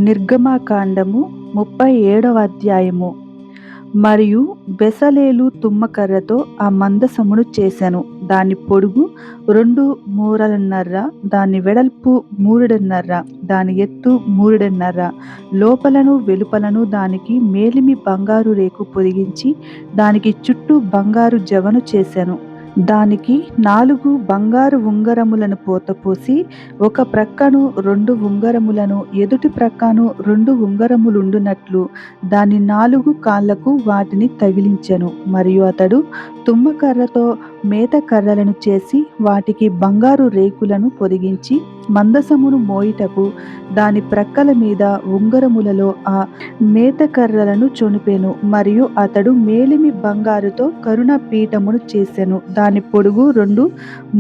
నిర్గమకాండము 37వ అధ్యాయము. మరియు బెసలేలు తుమ్మకర్రతో ఆ మందసమును చేసెను. దాని పొడుగు 2 మూరలున్నర, దాని వెడల్పు 3.5, దాని ఎత్తు 3.5. లోపలను వెలుపలను దానికి మేలిమి బంగారు రేకు పొదిగించి దానికి చుట్టూ బంగారు జవను చేసెను. దానికి 4 బంగారు ఉంగరములను పోతపోసి, ఒక ప్రక్కను 2 ఉంగరములను, ఎదుటి ప్రక్కను 2 ఉంగరములుండునట్లు దాని 4 కాళ్లకు వాటిని తగిలించెను. మరియు అతడు తుమ్మకర్రతో మేత కర్రలను చేసి వాటికి బంగారు రేకులను పొదిగించి మందసమును మోయుటకు దాని ప్రక్కల మీద ఉంగరములలో ఆ మేత కర్రలను చొనిపెను. మరియు అతడు మేలిమి బంగారుతో కరుణ పీఠమును చేసెను. దాని పొడుగు 2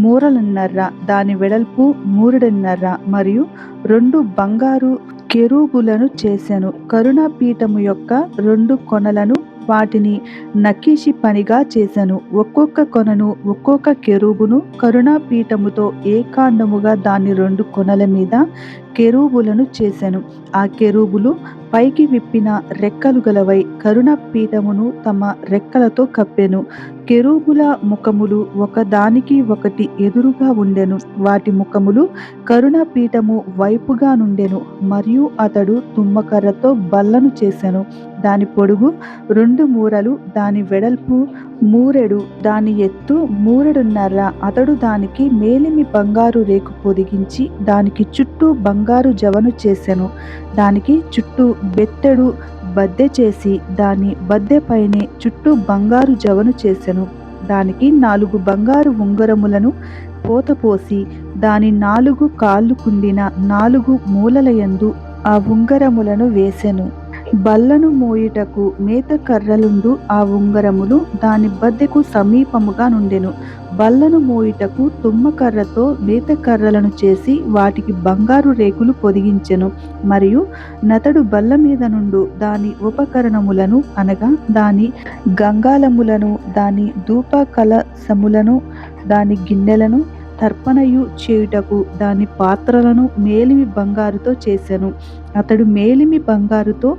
మూరలున్నర, దాని వెడల్పు 3.5, మరియు 2 బంగారు కెరూబులను చేసెను. కరుణ పీఠము యొక్క 2 కొనలను వాటిని నకీషి పనిగా చేసెను. ఒక్కొక్క కొనను, ఒక్కొక్క కెరూబును కరుణ పీఠముతో ఏకాండముగా దాని 2 కొనల మీద కెరూబులను చేసెను. ఆ కెరూబులు పైకి విప్పిన రెక్కలు గలవై కరుణ పీఠమును తమ రెక్కలతో కప్పెను. కెరూబుల ముఖములు ఒకదానికి ఒకటి ఎదురుగా ఉండెను. వాటి ముఖములు కరుణ పీఠము వైపుగా నుండెను. మరియు అతడు తుమ్మకర్రతో బల్లను చేసెను. దాని పొడుగు 2 మూరలు, దాని వెడల్పు 3 దాని ఎత్తు 3.5. అతడు దానికి మేలిమి బంగారు రేకు పొదిగించి దానికి చుట్టూ బంగారు జవను చేసెను. దానికి చుట్టూ బెత్తెడు బద్దె చేసి దాని బద్దె పైనే చుట్టూ బంగారు జవను చేసెను. దానికి 4 బంగారు ఉంగరములను పోతపోసి దాని 4 కాళ్ళకుండిన 4 మూలల యందు ఆ ఉంగరములను వేసెను. బల్లను మోయుటకు మేత కర్రలుండు ఆ ఉంగరములు దాని బద్దెకు సమీపముగా నుండెను. బల్లను మోయుటకు తుమ్మకర్రతో మేత కర్రలను చేసి వాటికి బంగారు రేకులు పొదిగించెను. మరియు నతడు బల్ల మీద నుండు దాని ఉపకరణములను, అనగా దాని గంగాళములను, దాని ధూప కలశములను, దాని గిన్నెలను, తర్పణయు చేయుటకు దాని పాత్రలను మేలిమి బంగారుతో చేసెను. అతడు మేలిమి బంగారుతో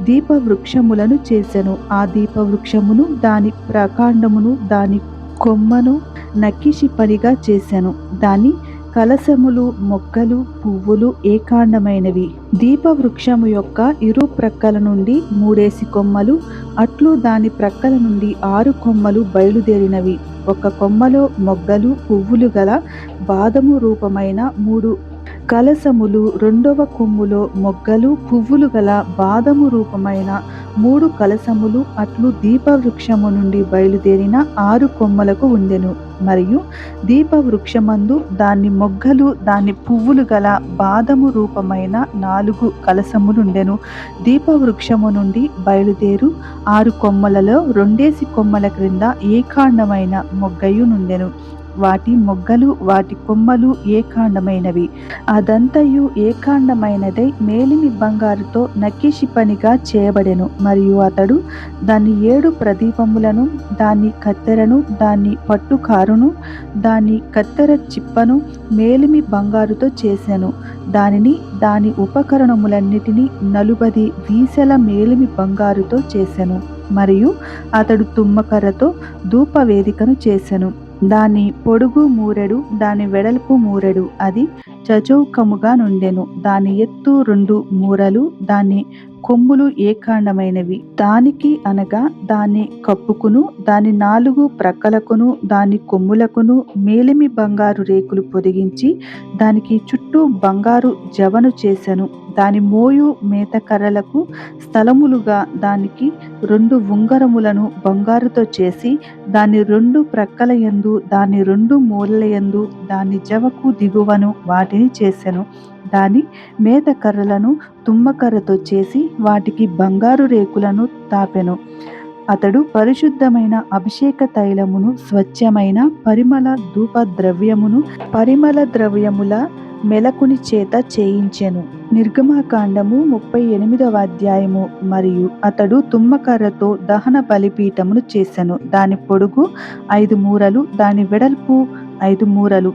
దీపవృక్షములను చేసెను. ఆ దీపవృక్షమును, దాని ప్రకాండమును, దాని కొమ్మను నక్కిషి పనిగా చేసెను. దాని కలశములు, మొగ్గలు, పువ్వులు ఏకాండమైనవి. దీపవృక్షము యొక్క ఇరు ప్రక్కల నుండి 3 కొమ్మలు, అట్లు దాని ప్రక్కల నుండి 6 కొమ్మలు బయలుదేరినవి. ఒక కొమ్మలో మొగ్గలు, పువ్వులు గల బాదము రూపమైన 3 కలశములు, 2వ కొమ్ములో మొగ్గలు, పువ్వులు గల బాదము రూపమైన 3 కలశములు, అట్లు దీపవృక్షము నుండి బయలుదేరిన 6 కొమ్మలకు ఉండెను. మరియు దీపవృక్షమందు దాని మొగ్గలు, దాని పువ్వులు గల బాదము రూపమైన 4 కలశములుండెను. దీపవృక్షము నుండి బయలుదేరు 6 కొమ్మలలో 2 కొమ్మల క్రింద ఏకాండమైన మొగ్గయు నుండెను. వాటి మొగ్గలు, వాటి కొమ్మలు ఏకాండమైనవి. అదంతయు ఏకాండమైనదై మేలిమి బంగారుతో నక్కిషి పనిగా చేయబడెను. మరియు అతడు దాని 7 ప్రదీపములను, దాని కత్తెరను, దాని పట్టుకారును, దాని కత్తెర చిప్పను మేలిమి బంగారుతో చేసెను. దానిని, దాని ఉపకరణములన్నిటినీ 40 వీసెల మేలిమి బంగారుతో చేసెను. మరియు అతడు తుమ్మకర్రతో ధూపవేదికను చేసెను. దాని పొడుగు 3, దాని వెడల్పు 3, అది చచౌకముగా నుండెను. దాని ఎత్తు 2 మూరలు, దాని కొమ్ములు ఏకాండమైనవి. దానికి, అనగా దాని కప్పుకును, దాని 4 ప్రక్కలకును, దాని కొమ్ములకును మేలిమి బంగారు రేకులు పొదిగించి దానికి చుట్టూ బంగారు జవను చేసెను. దాని మోయు మేత కర్రలకు స్థలములుగా దానికి 2 ఉంగరములను బంగారుతో చేసి దాని 2 ప్రక్కల యందు, దాని 2 మూలల యందు, దాని జవకు దిగువను వాటిని చేసెను. దాని మేత కర్రలను తుమ్మకర్రతో చేసి వాటికి బంగారు రేకులను తాపెను. అతడు పరిశుద్ధమైన అభిషేక తైలమును, స్వచ్ఛమైన పరిమళ ధూప ద్రవ్యమును, పరిమళ ద్రవ్యముల మెలకుని చేత చేయించెను. నిర్గమకాండము 38వ అధ్యాయము. మరియు అతడు తుమ్మకర్రతో దహన బలిపీఠమును చేసెను. దాని పొడుగు 5 మూరలు, దాని వెడల్పు 5 మూరలు,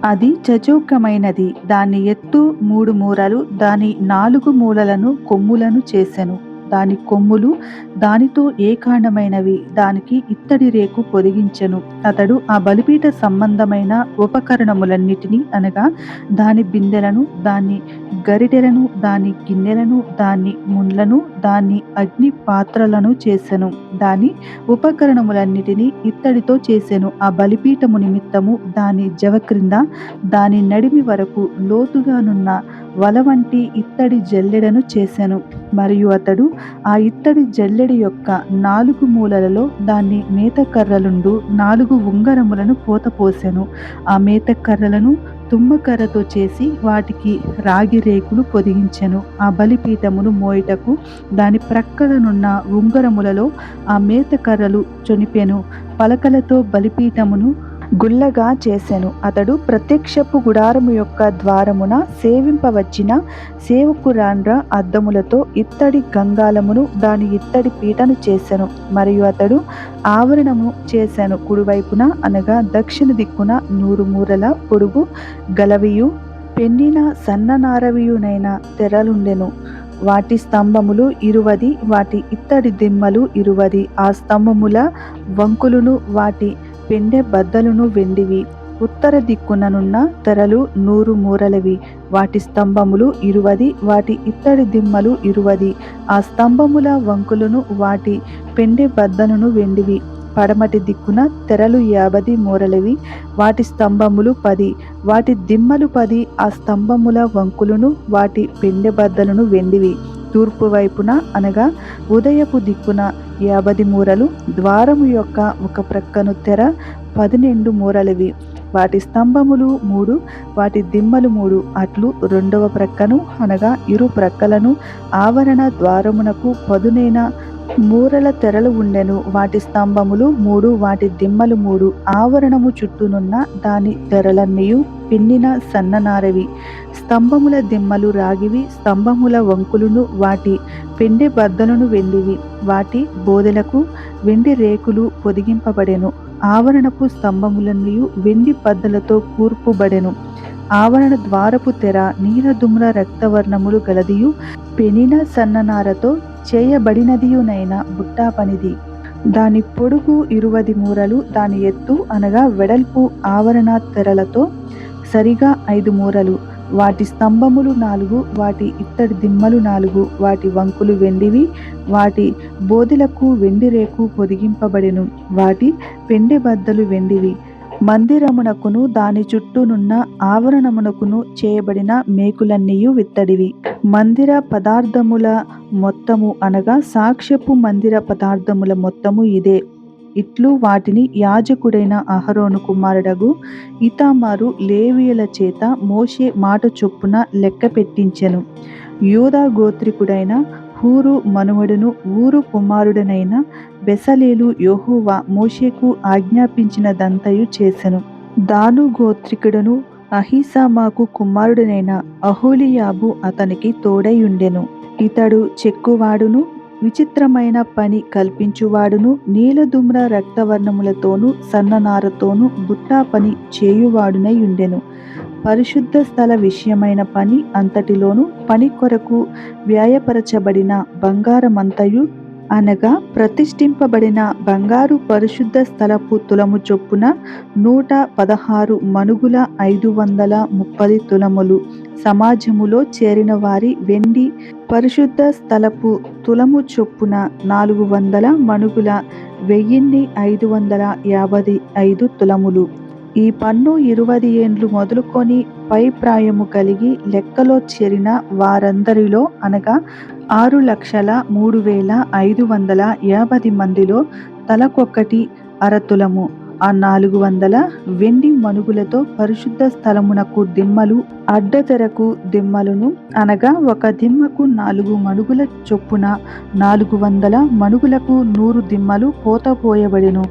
అది చచౌకమైనది. దాని ఎత్తు 3 మూరలు, దాని 4 మూలలను కొమ్ములను చేసెను. దాని కొమ్ములు దానితో ఏకాండమైనవి. దానికి ఇత్తడి రేకు పొదిగించెను. అతడు ఆ బలిపీఠ సంబంధమైన ఉపకరణములన్నిటినీ అనగా దాని బిందెలను, దాని గరిటెలను, దాని గిన్నెలను, దాని ముండ్లను, దాని అగ్ని పాత్రలను చేసెను. దాని ఉపకరణములన్నిటినీ ఇత్తడితో చేసెను. ఆ బలిపీఠము నిమిత్తము దాని జవ క్రింద దాని నడిమి వరకు లోతుగానున్న వల వంటి ఇత్తడి జల్లెడను చేసెను. మరియు అతడు ఆ ఇత్తడి జల్లెడి యొక్క 4 మూలలలో దాన్ని మేతకర్రలుండు 4 ఉంగరములను పోతపోసెను. ఆ మేతకర్రలను తుమ్మకర్రతో చేసి వాటికి రాగి రేకులు పొదిగించెను. ఆ బలిపీఠమును మోయుటకు దాని ప్రక్కలనున్న ఉంగరములలో ఆ మేతకర్రలు చొనిపెను. పలకలతో బలిపీఠమును గుల్లగా చేసెను. అతడు ప్రత్యక్షపు గుడారము యొక్క ద్వారమున సేవింపవచ్చిన సేవకురాండ్ర అద్దములతో ఇత్తడి గంగాళమును దాని ఇత్తడి పీటను చేసెను. మరియు అతడు ఆవరణము చేసెను. కుడివైపున అనగా దక్షిణ దిక్కున 100 మూరల పొడుగు గలవియు పెన్నిన సన్ననారవియునైన తెరలుండెను. వాటి స్తంభములు 20, వాటి ఇత్తడి దిమ్మలు 20. ఆ స్తంభముల వంకులును వాటి పెండె బద్దలును వెండివి. ఉత్తర దిక్కుననున్న తెరలు 100 మూరలవి. వాటి స్తంభములు 20, వాటి ఇత్తడి దిమ్మలు 20. ఆ స్తంభముల వంకులను వాటి పెండె బద్దలును వెండివి. పడమటి దిక్కున తెరలు 50 మూరలవి. వాటి స్తంభములు 10, వాటి దిమ్మలు 10. ఆ స్తంభముల వంకులను వాటి పెండె బద్దలును వెండివి. తూర్పు వైపున అనగా ఉదయపు దిక్కున 50 మూరలు. ద్వారము యొక్క ఒక ప్రక్కను తెర 12 మూరలవి. వాటి స్తంభములు 3, వాటి దిమ్మలు 3. అట్లు రెండవ ప్రక్కను అనగా ఇరు ప్రక్కలను ఆవరణ ద్వారమునకు పదునైన మూరల తెరలు ఉండెను. వాటి స్తంభములు 3, వాటి దిమ్మలు 3. ఆవరణము చుట్టూనున్న దాని తెరలన్నీయు పిన్నిన సన్ననారవి. స్తంభముల దిమ్మలు రాగివి. స్తంభముల వంకులను వాటి పెండె బద్దలను వెండివి. వాటి బోదెలకు వెండి రేకులు పొదిగింపబడెను. ఆవరణపు స్తంభములన్నీయు వెండి బద్దలతో కూర్పుబడెను. ఆవరణ ద్వారపు తెర నీలధుమ్ర రక్తవర్ణములు గలదియు పెనిన సన్ననారతో చేయబడినదియునైన బుట్టా పనిది. దాని పొడుగు 20 మూరలు. దాని ఎత్తు అనగా వెడల్పు ఆవరణ తెరలతో సరిగా 5 మూరలు. వాటి స్తంభములు 4, వాటి ఇత్తడి దిమ్మలు 4. వాటి వంకులు వెండివి. వాటి బోదెలకు వెండి రేకు పొదిగింపబడెను. వాటి పెండె బద్దలు వెండివి. మందిరమునకును దాని చుట్టూనున్న ఆవరణమునకును చేయబడిన మేకులన్నీయు విత్తడివి. మందిర పదార్థముల మొత్తము అనగా సాక్ష్యపు మందిర పదార్థముల మొత్తము ఇదే. ఇట్లు వాటిని యాజకుడైన అహరోను కుమారుడగు ఇతామారు లేవీయుల చేత మోషే మాట చొప్పున లెక్క పెట్టించెను. యూదా గోత్రికుడైన హూరు మనుమడును ఊరు కుమారుడనైన బెసలేలు యెహోవా మోషేకు ఆజ్ఞాపించినదంతయు చేసెను. దాను గోత్రికుడును అహీసామాకు కుమారుడనైన అహోలీయాబు అతనికి తోడై ఉండెను. ఇతడు చెక్కువాడును విచిత్రమైన పని కల్పించువాడును నీలధుమ్ర రక్తవర్ణములతోనూ సన్ననారతోనూ బుట్టా పని చేయువాడునై ఉండెను. పరిశుద్ధ స్థల విషయమైన పని అంతటిలోను పని కొరకు వ్యయపరచబడిన బంగారమంతయు అనగా ప్రతిష్ఠింపబడిన బంగారు పరిశుద్ధ స్థలపు తులము చొప్పున 116 మణుగుల 530 తులములు. సమాజములో చేరిన వారి వెండి పరిశుద్ధ స్థలపు తులము చొప్పున 400 మణుగుల 1555 తులములు. ఈ పన్ను 20 ఏండ్లు మొదలుకొని పై ప్రాయము కలిగి లెక్కలో చేరిన వారందరిలో అనగా 6,03,550 మందిలో తలకొక్కటి అరతులము. ఆ 400 వెండి మణుగులతో పరిశుద్ధ స్థలమునకు దిమ్మలు, అడ్డతెరకు దిమ్మలును అనగా ఒక దిమ్మకు 4 మణుగుల చొప్పున 400 మణుగులకు 100 దిమ్మలు పోతపోయబడెను.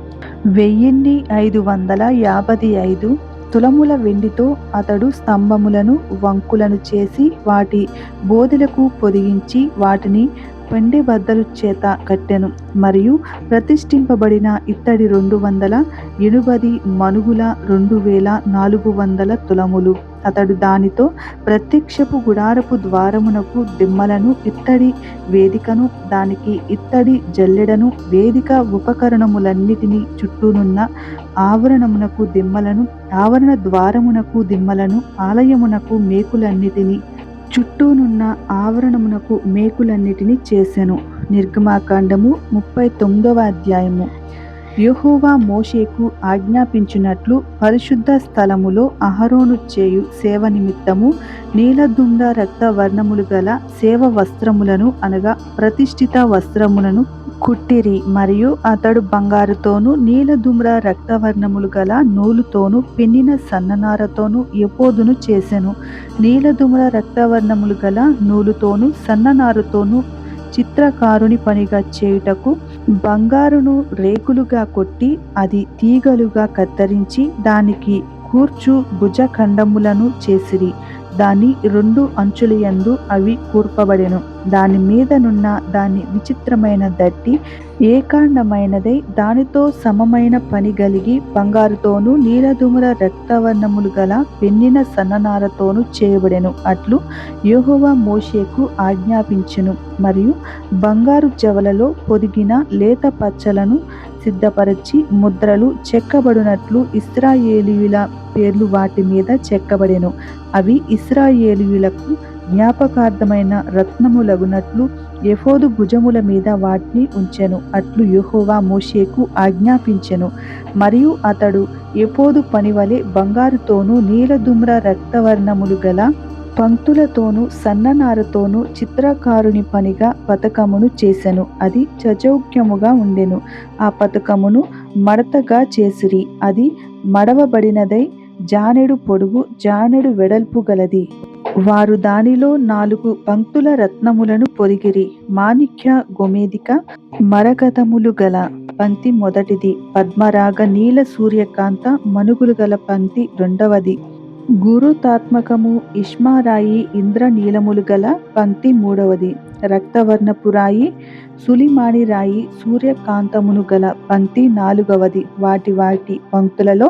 1555 తులముల వెండితో అతడు స్తంభములను వంకులను చేసి వాటి బోదెలకు పొదిగించి వాటిని పెండె బద్దలు చేత కట్టెను. మరియు ప్రతిష్ఠింపబడిన ఇత్తడి 280 మణుగుల 2400 తులములు. అతడు దానితో ప్రత్యక్షపు గుడారపు ద్వారమునకు దిమ్మలను, ఇత్తడి వేదికను, దానికి ఇత్తడి జల్లెడను, వేదిక ఉపకరణములన్నిటినీ, చుట్టూనున్న ఆవరణమునకు దిమ్మలను, ఆవరణ ద్వారమునకు దిమ్మలను, ఆలయమునకు మేకులన్నిటినీ, చుట్టూనున్న ఆవరణమునకు మేకులన్నిటినీ చేసెను. నిర్గమాకాండము 39వ అధ్యాయము. యెహోవా మోషేకు ఆజ్ఞాపించినట్లు పరిశుద్ధ స్థలములో అహరోను చేయు సేవ నిమిత్తము నీలధూమ్ర రక్తవర్ణములు గల సేవ వస్త్రములను అనగా ప్రతిష్ఠిత వస్త్రములను కుట్టిరి. మరియు అతడు బంగారుతోనూ నీలధూమ్ర రక్తవర్ణములు గల నూలుతోనూ పిన్నిన సన్ననారతోనూ ఎఫోదును చేసెను. నీలధూమ్ర రక్తవర్ణములు గల నూలుతోనూ సన్ననారతోనూ చిత్రకారుని పనిగా చేయుటకు బంగారును రేకులుగా కొట్టి అది తీగలుగా కత్తిరించి దానికి కూర్చు భుజఖండములను చేసిరి. దాని 2 అంచులయందు అవి కూర్పబడెను. దాని మీదనున్న దాని విచిత్రమైన దట్టి ఏకాండమైనదై దానితో సమమైన పని గలిగి బంగారుతోనూ నీలధూమ్ర రక్తవర్ణములు గల పెన్నిన సన్ననారతోనూ చేయబడెను. అట్లు యెహోవా మోషేకు ఆజ్ఞాపించెను. మరియు బంగారు జవలలో పొదిగిన లేత పచ్చలను సిద్ధపరచి ముద్రలు చెక్కబడినట్లు ఇశ్రాయేలీయుల పేర్లు వాటి మీద చెక్కబడెను. అవి ఇశ్రాయేలీయులకు జ్ఞాపకార్థమైన రత్నములగునట్లు ఎఫోదు భుజముల మీద వాటిని ఉంచెను. అట్లు యెహోవా మోషేకు ఆజ్ఞాపించెను. మరియు అతడు ఎఫోదు పనివలె బంగారుతోనూ నీలధూమ్ర రక్తవర్ణములు గల పంక్తులతోనూ సన్ననారతోనూ చిత్రకారుని పనిగా పతకమును చేసెను. అది చచౌక్యముగా ఉండెను. ఆ పతకమును మడతగా చేసిరి. అది మడవబడినదై జానెడు పొడుగు జానెడు వెడల్పు గలది. వారు దానిలో 4 పంక్తుల రత్నములను పొదిగిరి. మాణిక్య గోమేధిక మరకతములు గల పంక్తి మొదటిది. పద్మరాగ నీల సూర్యకాంత మణుగులు గల పంక్తి రెండవది. గురుతాత్మకము ఇష్మారాయి ఇంద్రనీలములు గల పంక్తి మూడవది. రక్తవర్ణపు రాయి సులిమాని రాయి సూర్యకాంతమును గల పంక్తి నాలుగవది. వాటి వాటి పంక్తులలో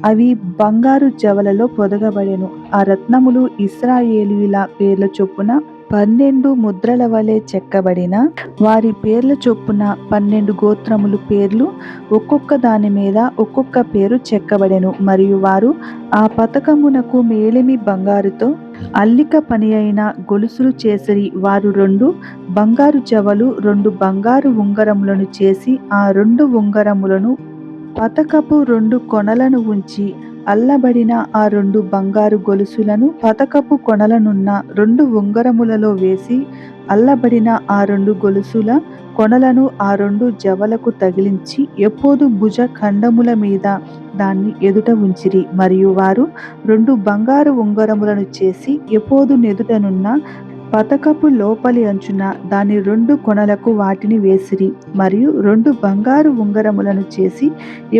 అవి బంగారు జవలలో పొదగబడెను. ఆ రత్నములు ఇశ్రాయేలీయుల పేర్ల చొప్పున 12 ముద్రల వలె చెక్కబడిన వారి పేర్ల చొప్పున 12 గోత్రములు పేర్లు ఒక్కొక్క దాని మీద ఒక్కొక్క పేరు చెక్కబడెను. మరియు వారు ఆ పతకమునకు మేలిమి బంగారుతో అల్లిక పని అయిన గొలుసులు చేసిరి. వారు 2 బంగారు జవలు 2 బంగారు ఉంగరములను చేసి ఆ 2 ఉంగరములను పతకపు 2 కొనలను ఉంచి అల్లబడిన ఆ 2 బంగారు గొలుసులను పతకపు కొనలనున్న 2 ఉంగరములలో వేసి అల్లబడిన ఆ 2 గొలుసుల కొనలను ఆ 2 జవలకు తగిలించి ఎఫోదు భుజ ఖండముల మీద దాన్ని ఎదుట ఉంచిరి. మరియు వారు 2 బంగారు ఉంగరములను చేసి ఎఫోదు నెదుటనున్న పతకపు లోపలి అంచున దాని 2 కొనలకు వాటిని వేసిరి. మరియు 2 బంగారు ఉంగరములను చేసి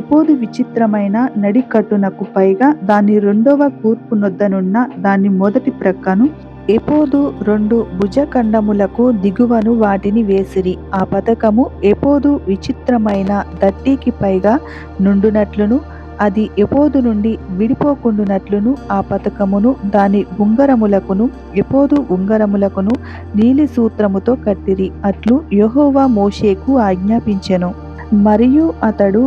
ఎఫోదు విచిత్రమైన నడికట్టునకు పైగా దాని 2వ కూర్పు నొద్దనున్న దాని మొదటి ప్రక్కను ఎఫోదు 2 భుజఖండములకు దిగువను వాటిని వేసిరి. ఆ పతకము ఎఫోదు విచిత్రమైన దట్టికి పైగా నుండునట్లును అది ఎఫోదు నుండి విడిపోకుండునట్లును ఆ పతకమును దాని ఉంగరములకును ఎఫోదు ఉంగరములకును నీలి సూత్రముతో కట్టిరి. అట్లు యెహోవా మోషేకు ఆజ్ఞాపించెను. మరియు అతడు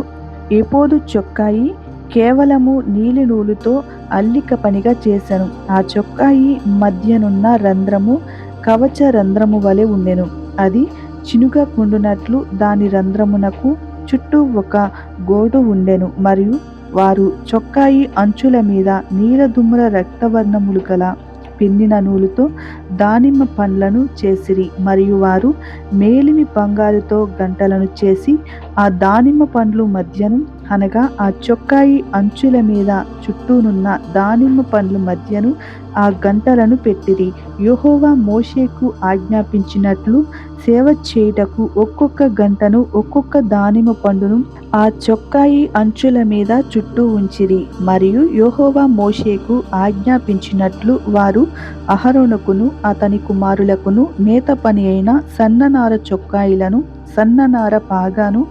ఎఫోదు చొక్కాయి కేవలము నీలి నూలుతో అల్లిక పనిగా చేసెను. ఆ చొక్కాయి మధ్యనున్న రంధ్రము కవచ రంధ్రము వలె ఉండెను. అది చినుగకుండునట్లు దాని రంధ్రమునకు చుట్టూ ఒక గోడు ఉండెను. మరియు వారు చొక్కాయి అంచుల మీద నీలధూమ్ర రక్తవర్ణములు గల పిన్నిన నూలుతో దానిమ్మ పండ్లను చేసిరి. మరియు వారు మేలిమి బంగారుతో గంటలను చేసి ఆ దానిమ్మ పండ్లు మధ్యను అనగా ఆ చొక్కాయి అంచుల మీద చుట్టూనున్న దానిమ్మ పండ్ల మధ్యను ఆ గంటలను పెట్టిరి. యెహోవా మోషేకు ఆజ్ఞాపించినట్లు సేవ చేయుటకు ఒక్కొక్క గంటను ఒక్కొక్క దానిమ్మ పండును ఆ చొక్కాయి అంచుల మీద చుట్టూ ఉంచిరి. మరియు యెహోవా మోషేకు ఆజ్ఞాపించినట్లు వారు అహరోనుకును అతని కుమారులకును నేత పని అయిన సన్ననార చొక్కాయిలను, సన్ననార పాగాను,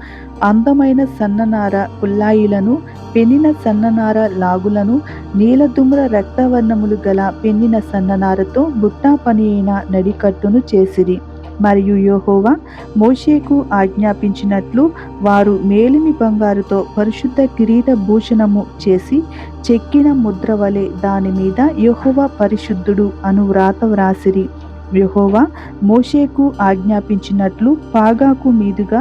అందమైన సన్ననార కుల్లాయిలను, పెనిన సన్ననార లాగులను, నీలధూమ్ర రక్తవర్ణములు గల పెన్నిన సన్ననారతో బుట్టా పని అయిన నడికట్టును చేసిరి. మరియు యెహోవా మోషేకు ఆజ్ఞాపించినట్లు వారు మేలిమి బంగారుతో పరిశుద్ధ కిరీట భూషణము చేసి చెక్కిన ముద్ర వలె దాని మీద యెహోవా పరిశుద్ధుడు అను వ్రాత వ్రాసిరి. యెహోవా మోషేకు ఆజ్ఞాపించినట్లు పాగాకు మీదుగా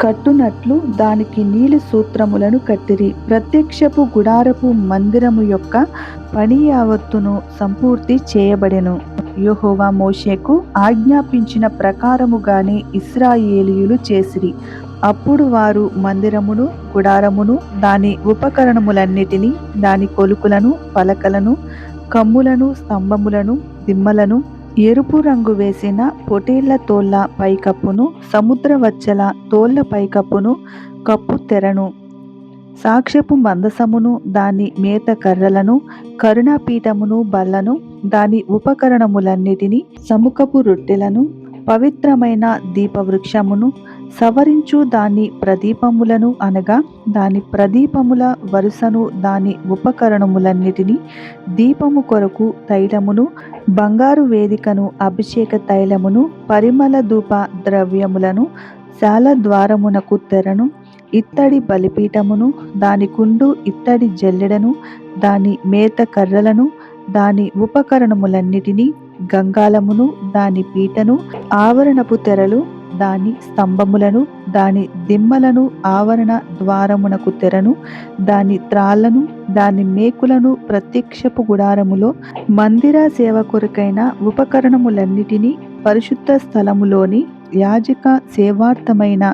కట్టునట్లు దానికి నీలి సూత్రములను కట్టిరి. ప్రత్యక్షపు గుడారపు మందిరము యొక్క పని యావత్తును సంపూర్తి చేయబడెను. యెహోవా మోషేకు ఆజ్ఞాపించిన ప్రకారముగానే ఇశ్రాయేలీయులు చేసిరి. అప్పుడు వారు మందిరమును, గుడారమును, దాని ఉపకరణములన్నిటినీ, దాని కొలుకులను, పలకలను, కమ్ములను, స్తంభములను, దిమ్మలను, ఎరుపు రంగు వేసిన పొటేళ్ల తోళ్ల పైకప్పును, సముద్ర వచ్చల తోళ్ల పైకప్పును, కప్పు తెరను, సాక్ష్యపు మందసమును, దాని మేత కర్రలను, కరుణాపీఠమును, బల్లను, దాని ఉపకరణములన్నిటినీ, సముఖపు రొట్టెలను, పవిత్రమైన దీపవృక్షమును, సవరించు దాని ప్రదీపములను అనగా దాని ప్రదీపముల వరుసను, దాని ఉపకరణములన్నిటినీ, దీపము కొరకు తైలమును, బంగారు వేదికను, అభిషేక తైలమును, పరిమళ ధూప ద్రవ్యములను, శాల ద్వారమునకు తెరను, ఇత్తడి బలిపీఠమును, దాని కుండు, ఇత్తడి జల్లెడను, దాని మేత కర్రలను, దాని ఉపకరణములన్నిటినీ, గంగాలమును, దాని పీటను, ఆవరణపు తెరలు, దాని స్తంభములను, దాని దిమ్మలను, ఆవరణ ద్వారమునకు తెరను, దాని త్రాళ్లను, దాని మేకులను, ప్రత్యక్షపు గుడారములో మందిర సేవ కొరకైన ఉపకరణములన్నిటినీ, పరిశుద్ధ స్థలములోని యాజక సేవార్థమైన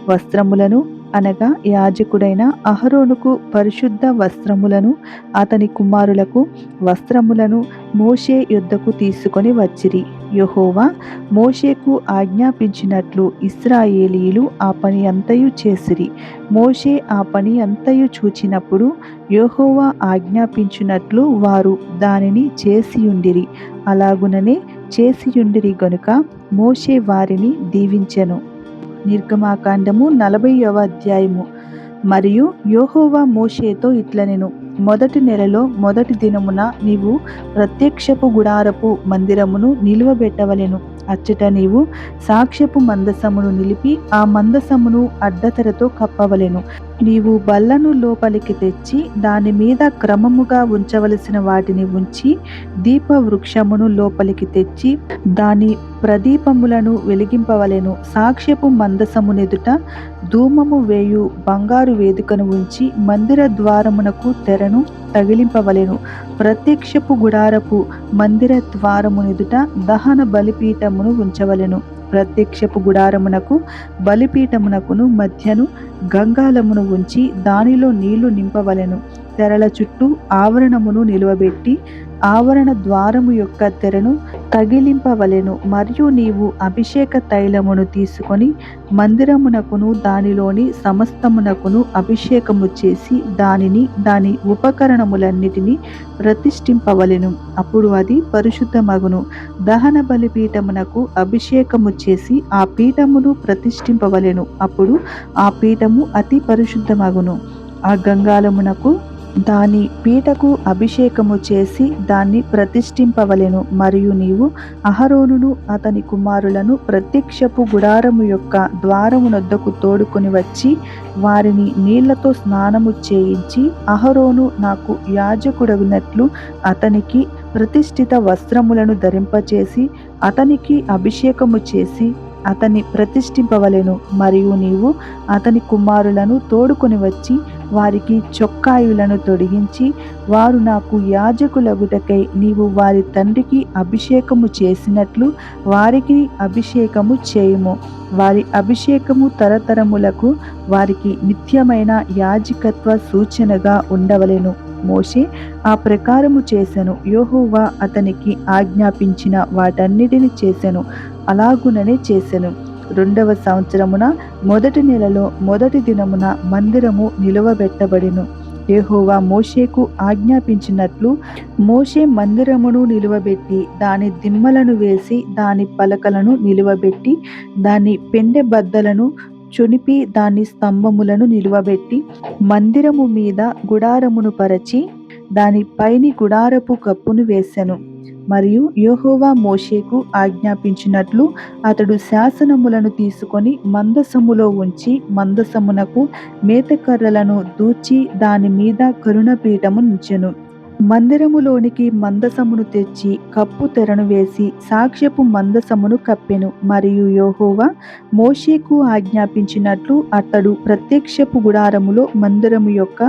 వస్త్రములను అనగా యాజకుడైన అహరోనుకు పరిశుద్ధ వస్త్రములను, అతని కుమారులకు వస్త్రములను మోషే యొద్దకు తీసుకొని వచ్చిరి. యెహోవా మోషేకు ఆజ్ఞాపించినట్లు ఇశ్రాయేలీయులు ఆ పని అంతయు చేసిరి. మోషే ఆ పని అంతయు చూచినప్పుడు యెహోవా ఆజ్ఞాపించినట్లు వారు దానిని చేసియుండిరి. అలాగుననే చేసియుండిరి గనుక మోషే వారిని దీవించెను. నిర్గమాకాండము 40వ అధ్యాయము. మరియు యెహోవా మోషేతో ఇట్లనెను, మొదటి నెలలో మొదటి దినమున నీవు ప్రత్యక్షపు గుడారపు మందిరమును నిలువబెట్టవలెను. అచ్చట నీవు సాక్ష్యపు మందసమును నిలిపి ఆ మందసమును అడ్డతెరతో కప్పవలెను. నీవు బల్లను లోపలికి తెచ్చి దాని మీద క్రమముగా ఉంచవలసిన వాటిని ఉంచి దీప వృక్షమును లోపలికి తెచ్చి దాని ప్రదీపములను వెలిగింపవలెను. సాక్ష్యపు మందసమునెదుట ధూమము వేయు బంగారు వేదికను ఉంచి మందిర ద్వారమునకు తెరను తగిలింపవలెను. ప్రత్యక్షపు గుడారపు మందిర ద్వారమునెదుట దహన బలిపీఠమును ఉంచవలెను. ప్రత్యక్షపు గుడారమునకు బలిపీఠమునకును మధ్యను గంగాలమును ఉంచి దానిలో నీళ్లు నింపవలెను. తెరల చుట్టూ ఆవరణమును నిలువబెట్టి ఆవరణ ద్వారము యొక్క తెరను తగిలింపవలెను. మరియు నీవు అభిషేక తైలమును తీసుకొని మందిరమునకును దానిలోని సమస్తమునకును అభిషేకము చేసి దానిని దాని ఉపకరణములన్నిటినీ ప్రతిష్ఠింపవలెను. అప్పుడు అది పరిశుద్ధమగును. దహన బలిపీఠమునకు అభిషేకము చేసి ఆ పీఠమును ప్రతిష్ఠింపవలెను. అప్పుడు ఆ పీఠము అతి పరిశుద్ధమగును. ఆ గంగాలమునకు దాని పీటకు అభిషేకము చేసి దాన్ని ప్రతిష్ఠింపవలెను. మరియు నీవు అహరోనును అతని కుమారులను ప్రత్యక్షపు గుడారము యొక్క ద్వారమునొద్దకు తోడుకొని వచ్చి వారిని నీళ్లతో స్నానము చేయించి అహరోను నాకు యాజకుడగునట్లు అతనికి ప్రతిష్ఠిత వస్త్రములను ధరింపచేసి అతనికి అభిషేకము చేసి అతన్ని ప్రతిష్ఠింపవలెను. మరియు నీవు అతని కుమారులను తోడుకొని వచ్చి వారికి చొక్కాయులను తొడిగించి, వారు నాకు యాజకులగుటకై నీవు వారి తండ్రికి అభిషేకము చేసినట్లు వారికి అభిషేకము చేయుము. వారి అభిషేకము తరతరములకు వారికి నిత్యమైన యాజకత్వ సూచనగా ఉండవలెను. మోషే ఆ ప్రకారము చేసెను. యెహోవా అతనికి ఆజ్ఞాపించిన వాటన్నిటిని చేసెను. అలాగుననే చేసెను. 2వ సంవత్సరమున మొదటి నెలలో మొదటి దినమున మందిరము నిలువబెట్టబడెను. యెహోవా మోషేకు ఆజ్ఞాపించినట్లు మోషే మందిరమును నిలువబెట్టి దాని దిమ్మలను వేసి దాని పలకలను నిలువబెట్టి దాని పెండె బద్దలను చొనిపి దాని స్తంభములను నిలువబెట్టి మందిరము మీద గుడారమును పరచి దాని పైని గుడారపు కప్పును వేసెను. మరియు యెహోవా మోషేకు ఆజ్ఞాపించినట్లు అతడు శాసనములను తీసుకొని మందసములో ఉంచి మందసమునకు మేతకర్రలను దూచి దాని మీద కరుణపీఠము నుంచెను. మందిరములోనికి మందసమును తెచ్చి కప్పు తెరను వేసి సాక్ష్యపు మందసమును కప్పెను. మరియు యెహోవా మోషేకు ఆజ్ఞాపించినట్లు అతడు ప్రత్యక్షపు గుడారములో మందిరము యొక్క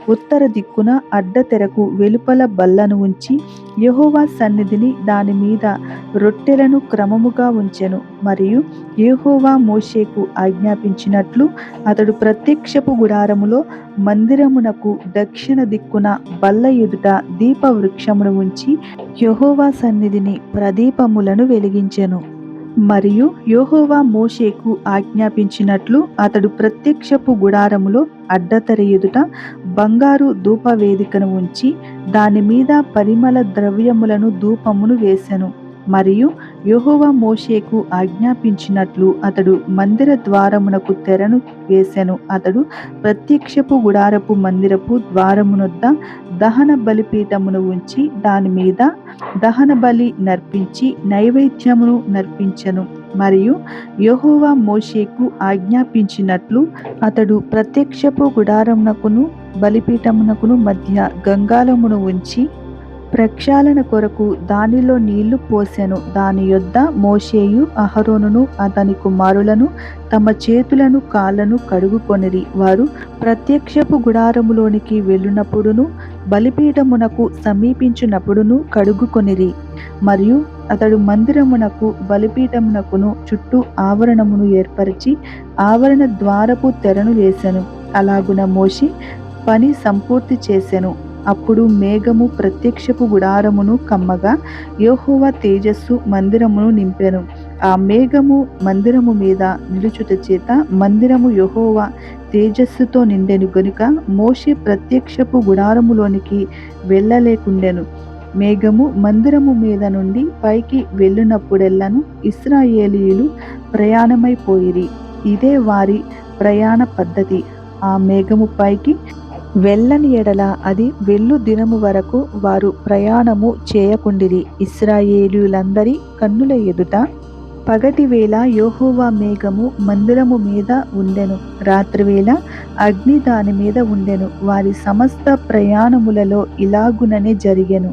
ఉత్తర దిక్కున అడ్డతెరకు వెలుపల బల్లను ఉంచి యెహోవా సన్నిధిని దాని మీద రొట్టెలను క్రమముగా ఉంచెను. మరియు యెహోవా మోషేకు ఆజ్ఞాపించినట్లు అతడు ప్రత్యక్షపు గుడారములో మందిరమునకు దక్షిణ దిక్కున బల్ల ఎదుట దీపవృక్షమును ఉంచి యెహోవా సన్నిధిని ప్రదీపములను వెలిగించెను. మరియు యెహోవా మోషేకు ఆజ్ఞాపించినట్లు అతడు ప్రత్యక్షపు గుడారములో అడ్డతెర ఎదుట బంగారు ధూపవేదికను ఉంచి దాని మీద పరిమళ ద్రవ్యములను ధూపమును వేసెను. మరియు యెహోవా మోషేకు ఆజ్ఞాపించినట్లు అతడు మందిర ద్వారమునకు తెరను వేసెను. అతడు ప్రత్యక్షపు గుడారపు మందిరపు ద్వారమునొద్ద దహన బలిపీఠమును ఉంచి దాని మీద దహన బలి నర్పించి నైవేద్యమును నర్పించెను. మరియు యెహోవా మోషేకు ఆజ్ఞాపించినట్లు అతడు ప్రత్యక్షపు గుడారమునకును బలిపీఠమునకును మధ్య గంగాళమును ఉంచి ప్రక్షాళన కొరకు దానిలో నీళ్లు పోసెను. దాని యొద్ద మోషేయు అహరోనును అతని కుమారులను తమ చేతులను కాళ్లను కడుగుకొనిరి. వారు ప్రత్యక్షపు గుడారములోనికి వెళ్ళునప్పుడును బలిపీఠమునకు సమీపించునప్పుడును కడుగుకొనిరి. మరియు అతడు మందిరమునకు బలిపీఠమునకును చుట్టూ ఆవరణమును ఏర్పరిచి ఆవరణ ద్వారపు తెరను వేసెను. అలాగున మోషే పని సంపూర్తి చేసెను. అప్పుడు మేఘము ప్రత్యక్షపు గుడారమును కమ్మగా యెహోవా తేజస్సు మందిరమును నింపెను. ఆ మేఘము మందిరము మీద నిలుచుట చేత మందిరము యెహోవా తేజస్సుతో నిండెను గనుక మోషే ప్రత్యక్షపు గుడారములోనికి వెళ్ళలేకుండెను. మేఘము మందిరము మీద నుండి పైకి వెళ్ళినప్పుడెల్లను ఇశ్రాయేలీయులు ప్రయాణమైపోయిరి. ఇదే వారి ప్రయాణ పద్ధతి. ఆ మేఘము పైకి వెళ్ళని ఎడల అది వెళ్ళు దినము వరకు వారు ప్రయాణము చేయకుండిరి. ఇశ్రాయేలీయులందరి కన్నుల ఎదుట పగటివేళ యెహోవా మేఘము మందిరము మీద ఉండెను, రాత్రివేళ అగ్ని దాని మీద ఉండెను. వారి సమస్త ప్రయాణములలో ఇలాగుననే జరిగెను.